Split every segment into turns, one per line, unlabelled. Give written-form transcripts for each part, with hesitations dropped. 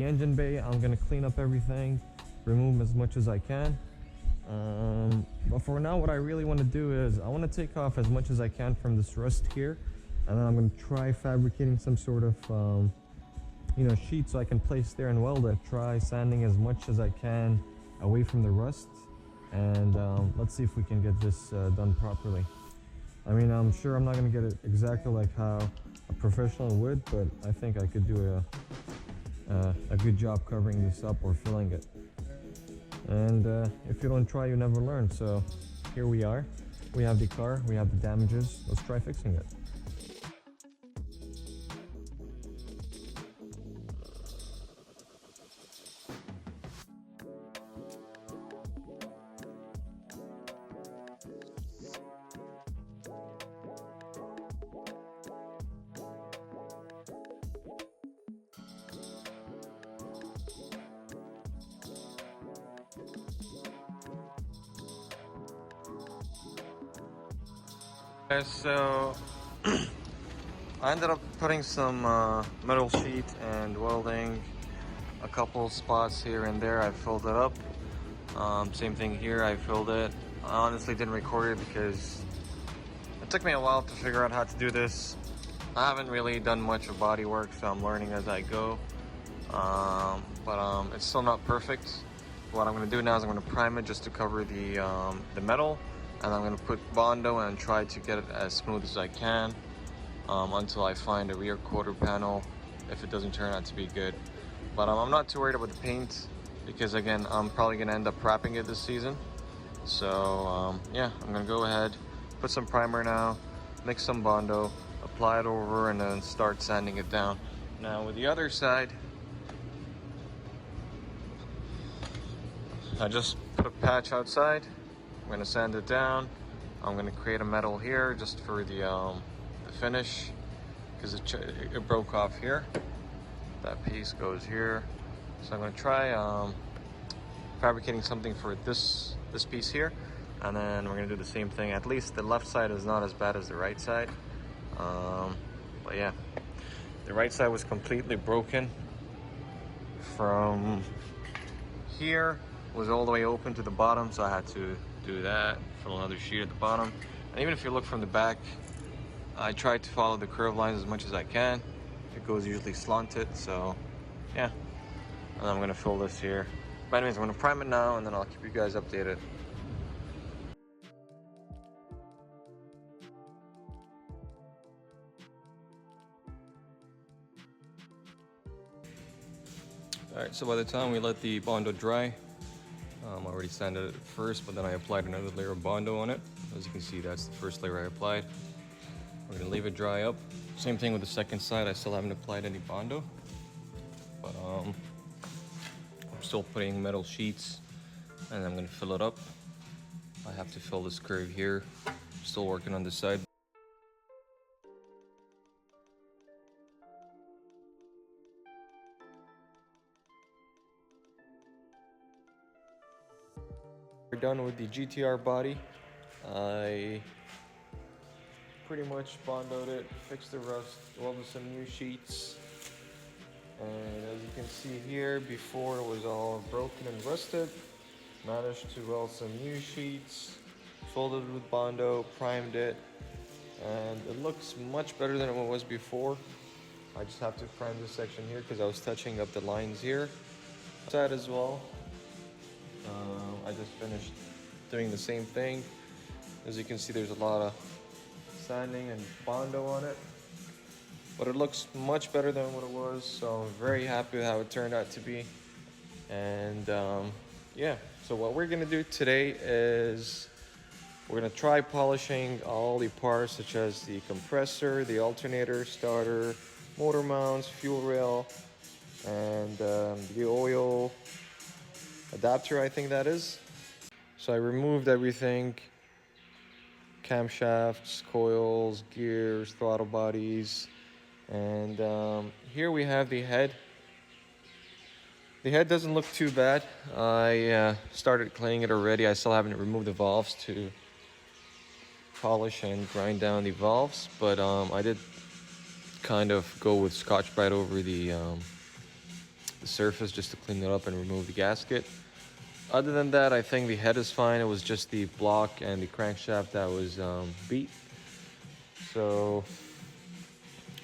engine bay, I'm gonna clean up everything, remove as much as I can. But for now, what I really want to do is I want to take off as much as I can from this rust here, and then I'm going to try fabricating some sort of sheet so I can place there and weld it. Try sanding as much as I can away from the rust, and let's see if we can get this done properly. I mean, I'm sure I'm not going to get it exactly like how a professional would, but I think I could do a good job covering this up or filling it. And if you don't try, you never learn. So here we are. We have the car, we have the damages. Let's try fixing it. So I ended up putting some metal sheet and welding a couple spots here and there. I filled it up. Same thing here, I filled it. I honestly didn't record it because it took me a while to figure out how to do this. I haven't really done much of body work, so I'm learning as I go. But it's still not perfect. What I'm going to do now is I'm going to prime it just to cover the metal. And I'm going to put Bondo and try to get it as smooth as I can until I find a rear quarter panel if it doesn't turn out to be good. But I'm not too worried about the paint because, again, I'm probably going to end up wrapping it this season. So yeah, I'm going to go ahead, put some primer now, mix some Bondo, apply it over, and then start sanding it down. Now with the other side, I just put a patch outside. I'm going to sand it down. I'm going to create a metal here just for the finish because it broke off here. That piece goes here. So I'm going to try fabricating something for this piece here, and then we're going to do the same thing. At least the left side is not as bad as the right side. But yeah, the right side was completely broken from here. Was all the way open to the bottom, so I had to do that, fill another sheet at the bottom. And even if you look from the back, I try to follow the curve lines as much as I can. It goes usually slanted, so yeah. And I'm gonna fill this here. But anyways, I'm gonna prime it now, and then I'll keep you guys updated. All right, so by the time we let the Bondo dry, I already sanded it first, but then I applied another layer of Bondo on it. As you can see, that's the first layer I applied. We're gonna leave it dry up. Same thing with the second side. I still haven't applied any Bondo, but I'm still putting metal sheets, and I'm gonna fill it up. I have to fill this curve here. Still working on this side. We're done with the GTR body. I pretty much bondoed it, fixed the rust, welded some new sheets. And as you can see here, before it was all broken and rusted. Managed to weld some new sheets, folded with Bondo, primed it, and it looks much better than it was before. I just have to prime this section here because I was touching up the lines here. Side as well. I just finished doing the same thing. As you can see, there's a lot of sanding and Bondo on it, but it looks much better than what it was, so I'm very happy with how it turned out to be. And yeah, so what we're gonna do today is we're gonna try polishing all the parts, such as the compressor, the alternator, starter, motor mounts, fuel rail, and the oil adapter, I think that is. So I removed everything: camshafts, coils, gears, throttle bodies, and here we have the head. The head doesn't look too bad. I started cleaning it already. I still haven't removed the valves to polish and grind down the valves, but I did kind of go with Scotch-Brite over the the surface just to clean it up and remove the gasket. Other than that, I think the head is fine. It was just the block and the crankshaft that was beat. So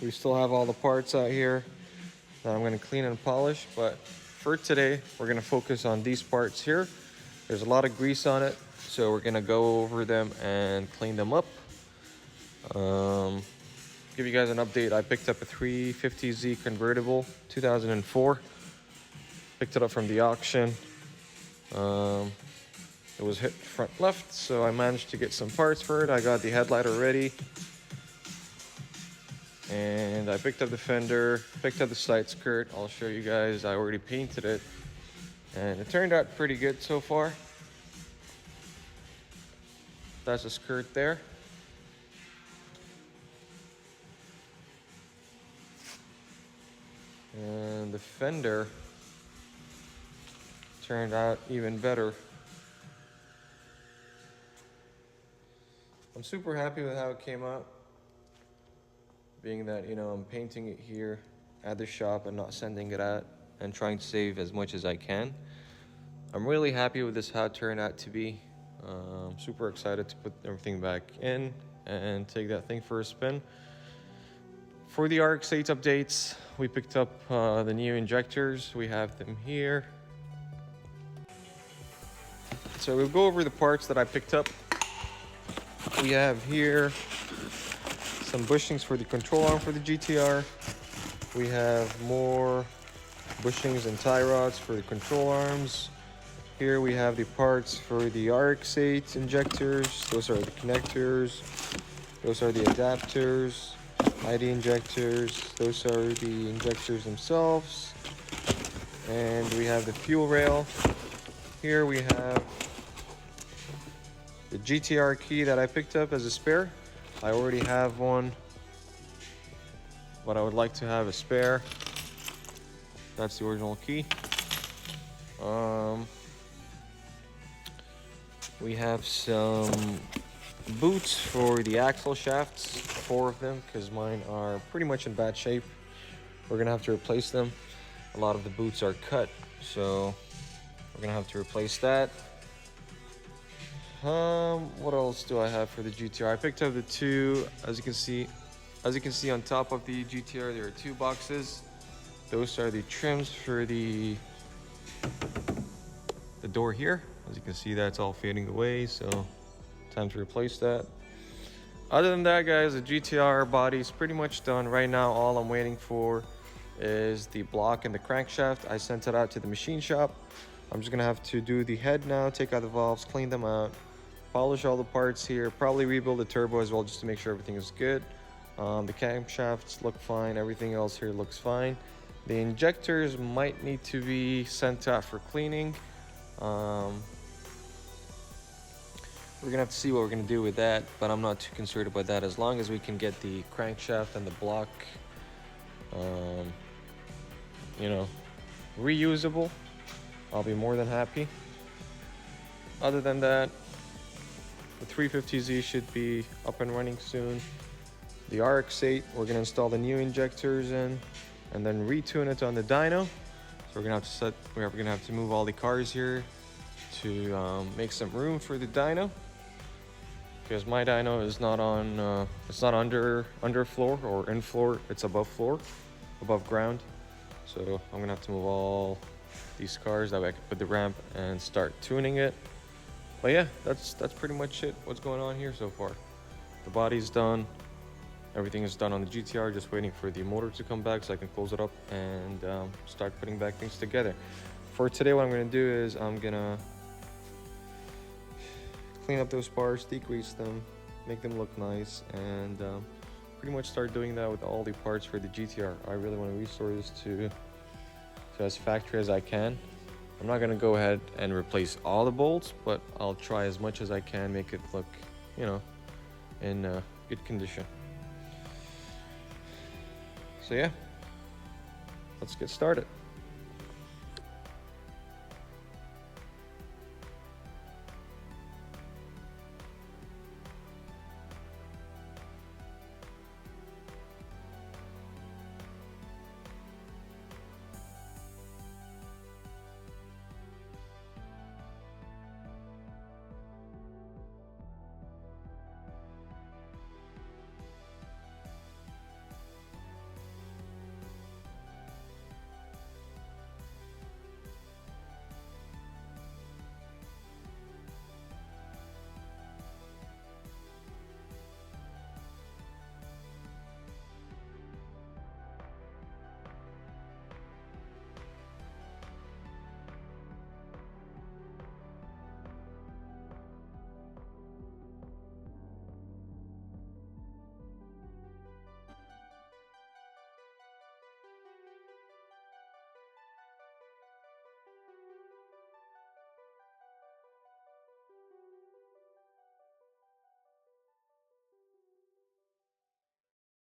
we still have all the parts out here that I'm going to clean and polish, but for today we're going to focus on these parts here. There's a lot of grease on it, so we're going to go over them and clean them up. Give you guys an update. I picked up a 350Z convertible 2004. Picked it up from the auction. It was hit front left, so I managed to get some parts for it. I got the headlight already, and I picked up the fender, picked up the side skirt. I'll show you guys. I already painted it, and it turned out pretty good so far. That's the skirt there. And the fender turned out even better. I'm super happy with how it came out, being that, you know, I'm painting it here at the shop and not sending it out and trying to save as much as I can. I'm really happy with this, how it turned out to be. I'm super excited to put everything back in and take that thing for a spin. For the RX-8 updates, we picked up the new injectors. We have them here. So we'll go over the parts that I picked up. We have here some bushings for the control arm for the GTR. We have more bushings and tie rods for the control arms. Here we have the parts for the RX-8 injectors. Those are the connectors. Those are the adapters. ID injectors. Those are the injectors themselves. And we have the fuel rail. Here we have the GTR key that I picked up as a spare. I already have one, but I would like to have a spare. That's the original key. We have some boots for the axle shafts, 4 of them, because mine are pretty much in bad shape. We're gonna have to replace them. A lot of the boots are cut, so we're gonna have to replace that. What else do I have for the GTR? I picked up the 2, as you can see on top of the GTR, there are 2 boxes. Those are the trims for the door here. As you can see, that's all fading away, so time to replace that. Other than that, guys, the GTR body is pretty much done. Right now, all I'm waiting for is the block and the crankshaft. I sent it out to the machine shop. I'm just gonna have to do the head now, take out the valves, clean them out, polish all the parts here, probably rebuild the turbo as well just to make sure everything is good. The camshafts look fine, everything else here looks fine. The injectors might need to be sent out for cleaning. We're gonna have to see what we're gonna do with that, but I'm not too concerned about that. As long as we can get the crankshaft and the block, you know, reusable, I'll be more than happy. Other than that, the 350Z should be up and running soon. The RX-8, we're gonna install the new injectors in and then retune it on the dyno. So we're gonna have to move all the cars here to make some room for the dyno, because my dyno is not on, it's not under floor or in floor, it's above floor, above ground. So I'm gonna have to move all these cars, that way I can put the ramp and start tuning it. But yeah, that's pretty much it, what's going on here so far. The body's done, everything is done on the GTR, just waiting for the motor to come back so I can close it up and start putting back things together. For today, what I'm gonna do is I'm gonna clean up those parts, degrease them, make them look nice, and pretty much start doing that with all the parts for the GTR. I really want to restore this to as factory as I can. I'm not gonna go ahead and replace all the bolts, but I'll try as much as I can, make it look, you know, in good condition. So yeah, let's get started.